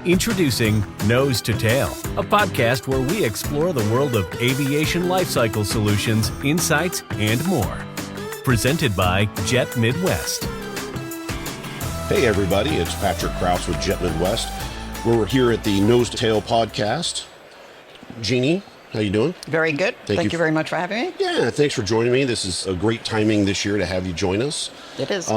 Introducing Nose to Tail, a podcast where we explore the world of aviation lifecycle solutions, insights, and more. Presented by Jet Midwest. Hey everybody, it's Patrick Kraus with Jet Midwest. We're here at the Nose to Tail podcast. Jeannie, how you doing? Very good. Thank you very much for having me. Yeah, thanks for joining me. This is a great timing this year to have you join us. It is.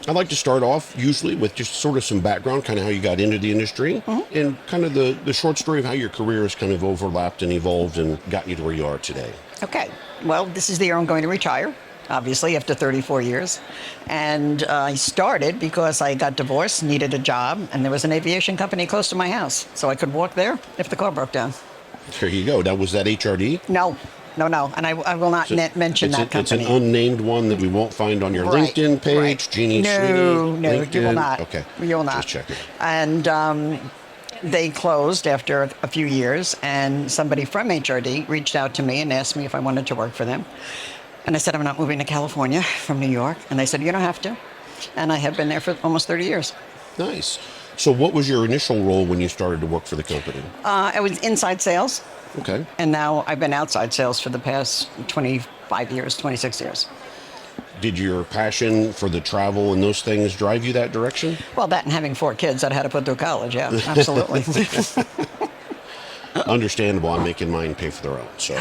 I'd like to start off usually with just sort of some background, kind of how you got into the industry, and kind of the short story of how your career has kind of overlapped and evolved and gotten you to where you are today. Okay. Well, this is the year I'm going to retire, obviously, after 34 years. And I started because I got divorced, needed a job, and there was an aviation company close to my house, so I could walk there if the car broke down. There you go. Now, was that HRD? No. And I will not mention that company. It's an unnamed one that we won't find on your LinkedIn page, right. Jeannie Sweeney. No, LinkedIn. you will not. Okay. You will not. Just checking. And they closed after a few years, and somebody from HRD reached out to me and asked me if I wanted to work for them. And I said, I'm not moving to California from New York. And they said, you don't have to. And I have been there for almost 30 years. Nice. So what was your initial role when you started to work for the company? I was inside sales. Okay. And now I've been outside sales for the past 25 years, 26 years. Did your passion for the travel and those things drive you that direction? Well, that and having 4 kids that I had to put through college, yeah, absolutely. Understandable. I'm making mine pay for their own. So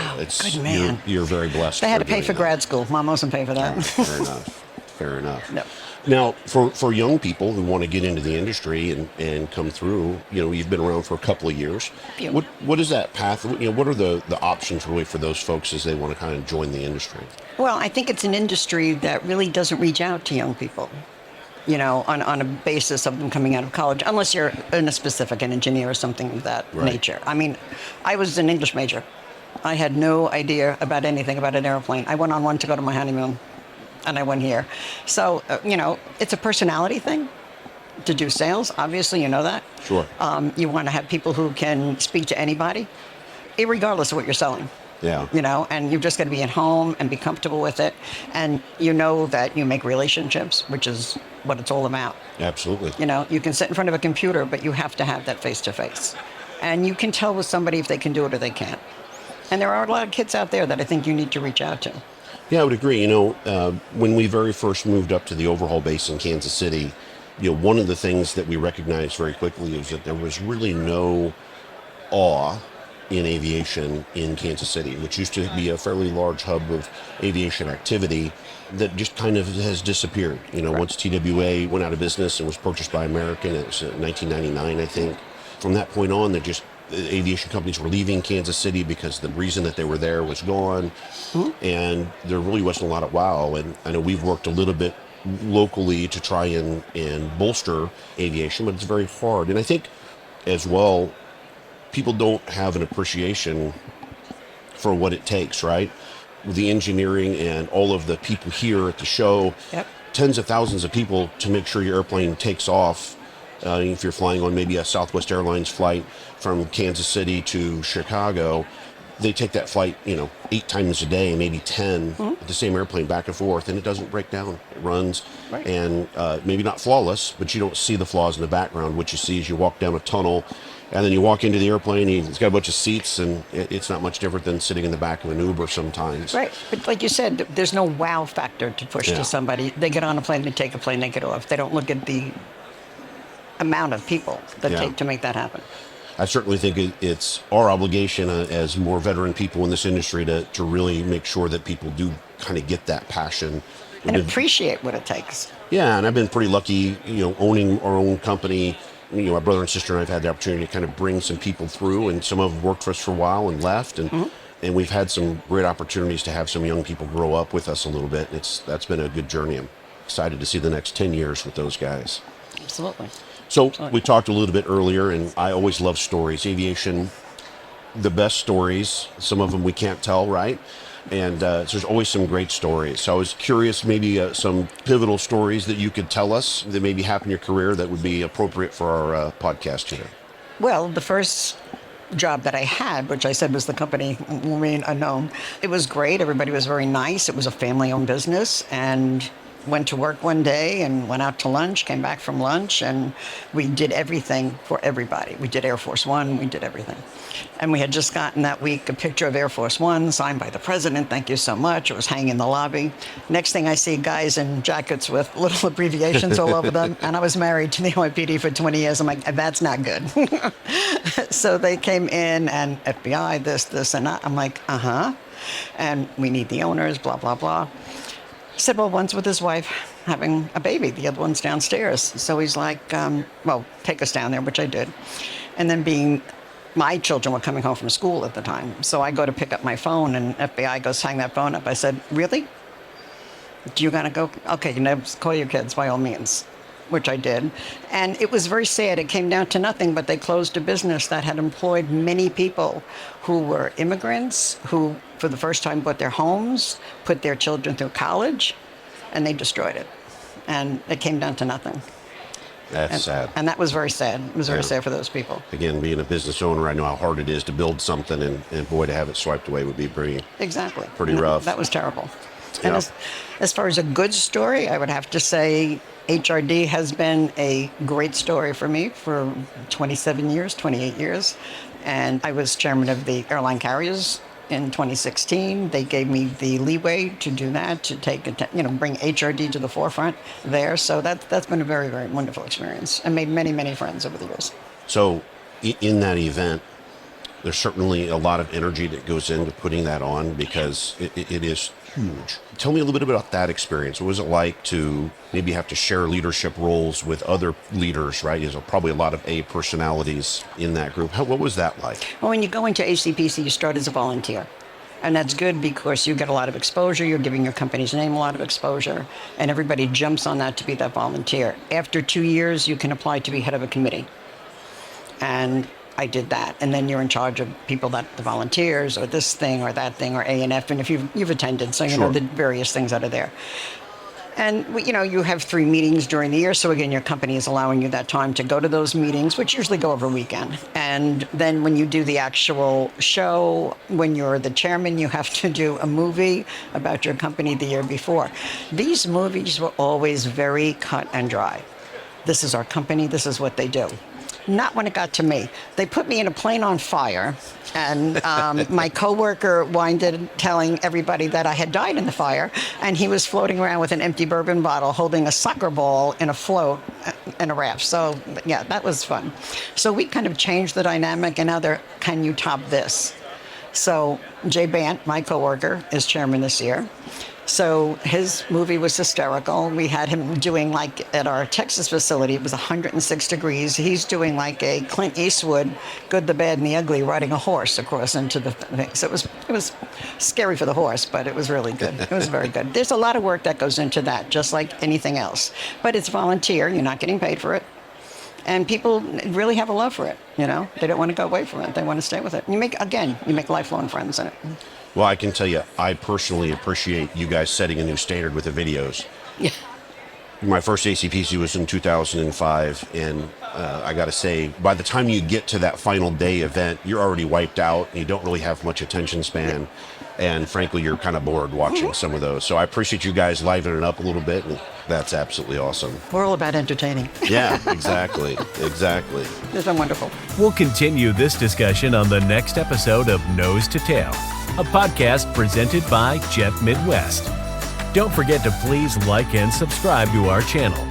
good man. You're very blessed. They had to pay for grad school. Mom wasn't paying for that. Fair enough. No. Now, for young people who want to get into the industry and come through, you've been around for a couple of years. Yeah. What is that path? What are the options really for those folks as they want to kind of join the industry? Well, I think it's an industry that really doesn't reach out to young people, on a basis of them coming out of college, unless you're an engineer or something of that nature. I mean, I was an English major. I had no idea about anything about an airplane. I went on one to go to my honeymoon. And I went here. So, it's a personality thing to do sales. Obviously, you know that. Sure. You want to have people who can speak to anybody, irregardless of what you're selling. Yeah. And you've just got to be at home and be comfortable with it. And you know that you make relationships, which is what it's all about. Absolutely. You can sit in front of a computer, but you have to have that face-to-face. And you can tell with somebody if they can do it or they can't. And there are a lot of kids out there that I think you need to reach out to. Yeah, I would agree. When we very first moved up to the overhaul base in Kansas City, one of the things that we recognized very quickly is that there was really no awe in aviation in Kansas City, which used to be a fairly large hub of aviation activity that just kind of has disappeared. Once TWA went out of business and was purchased by American, it was 1999, I think. From that point on, aviation companies were leaving Kansas City because the reason that they were there was gone, and there really wasn't a lot of wow. And I know we've worked a little bit locally to try and bolster aviation, but it's very hard. And I think as well, people don't have an appreciation for what it takes, right? With the engineering and all of the people here at the show, tens of thousands of people to make sure your airplane takes off. If you're flying on maybe a Southwest Airlines flight from Kansas City to Chicago, they take that flight, 8 times a day, maybe 10, with the same airplane back and forth, and it doesn't break down. It runs, and maybe not flawless, but you don't see the flaws in the background. What you see is you walk down a tunnel, and then you walk into the airplane, it's got a bunch of seats, and it's not much different than sitting in the back of an Uber sometimes. Right, but like you said, there's no wow factor to push to somebody. They get on a plane, they take a plane, they get off. They don't look at the amount of people that take to make that happen. I certainly think it's our obligation as more veteran people in this industry to really make sure that people do kind of get that passion. And appreciate what it takes. Yeah, and I've been pretty lucky, owning our own company. My brother and sister and I have had the opportunity to kind of bring some people through, and some of them worked for us for a while and left, and we've had some great opportunities to have some young people grow up with us a little bit. That's been a good journey. I'm excited to see the next 10 years with those guys. Absolutely. So we talked a little bit earlier, and I always love stories. Aviation, the best stories. Some of them we can't tell, right? And so there's always some great stories. So I was curious, maybe some pivotal stories that you could tell us that maybe happened in your career that would be appropriate for our podcast here. Well, the first job that I had, which I said was the company remain unknown, it was great. Everybody was very nice. It was a family-owned business, and went to work one day and went out to lunch, came back from lunch, and we did everything for everybody. We did Air Force One, we did everything. And we had just gotten that week a picture of Air Force One signed by the president. Thank you so much. It was hanging in the lobby. Next thing I see, guys in jackets with little abbreviations all over them. And I was married to the NYPD for 20 years. I'm like, that's not good. So they came in and FBI, this, and that. I'm like, and we need the owners, blah, blah, blah. He said, well, one's with his wife having a baby. The other one's downstairs. So he's like, well, take us down there, which I did. And then my children were coming home from school at the time. So I go to pick up my phone and FBI goes, hang that phone up. I said, really? Do you gotta go? Okay, you know, call your kids by all means, which I did. And it was very sad. It came down to nothing, but they closed a business that had employed many people who were immigrants, who for the first time bought their homes, put their children through college, and they destroyed it. And it came down to nothing. That's sad. And that was very sad. It was very sad for those people. Again, being a business owner, I know how hard it is to build something, and boy, to have it swiped away would be pretty rough. That was terrible. Yeah. And as far as a good story, I would have to say HRD has been a great story for me for 27 years, 28 years. And I was chairman of the airline carriers in 2016. They gave me the leeway to do that, to bring HRD to the forefront there. So that's been a very, very wonderful experience and made many, many friends over the years. So in that event, there's certainly a lot of energy that goes into putting that on because it is huge. Tell me a little bit about that experience. What was it like to maybe have to share leadership roles with other leaders, right? There's probably a lot of A personalities in that group. What was that like? Well, when you go into ACPC, you start as a volunteer. And that's good because you get a lot of exposure. You're giving your company's name a lot of exposure. And everybody jumps on that to be that volunteer. After 2 years, you can apply to be head of a committee. And I did that. And then you're in charge of people the volunteers or this thing or that thing or A&F. And if you've attended, so you know the various things that are there. And, you have 3 meetings during the year. So again, your company is allowing you that time to go to those meetings, which usually go over a weekend. And then when you do the actual show, when you're the chairman, you have to do a movie about your company the year before. These movies were always very cut and dry. This is our company. This is what they do. Not when it got to me. They put me in a plane on fire, and my coworker winded telling everybody that I had died in the fire, and he was floating around with an empty bourbon bottle holding a soccer ball in a float in a raft. So, yeah, that was fun. So we kind of changed the dynamic, and now can you top this? So Jay Bant, my coworker, is chairman this year. So his movie was hysterical. We had him doing at our Texas facility, it was 106 degrees. He's doing like a Clint Eastwood, Good, the Bad, and the Ugly, riding a horse across into the thing. So it was scary for the horse, but it was really good. It was very good. There's a lot of work that goes into that, just like anything else. But it's volunteer. You're not getting paid for it. And people really have a love for it, They don't want to go away from it. They want to stay with it. You make lifelong friends in it. Well, I can tell you, I personally appreciate you guys setting a new standard with the videos. Yeah. My first ACPC was in 2005, and I got to say, by the time you get to that final day event, you're already wiped out, and you don't really have much attention span, and frankly, you're kind of bored watching some of those. So I appreciate you guys livening it up a little bit, and that's absolutely awesome. We're all about entertaining. Yeah, exactly. It's been wonderful. We'll continue this discussion on the next episode of Nose to Tail, a podcast presented by Jet Midwest. Don't forget to please like and subscribe to our channel.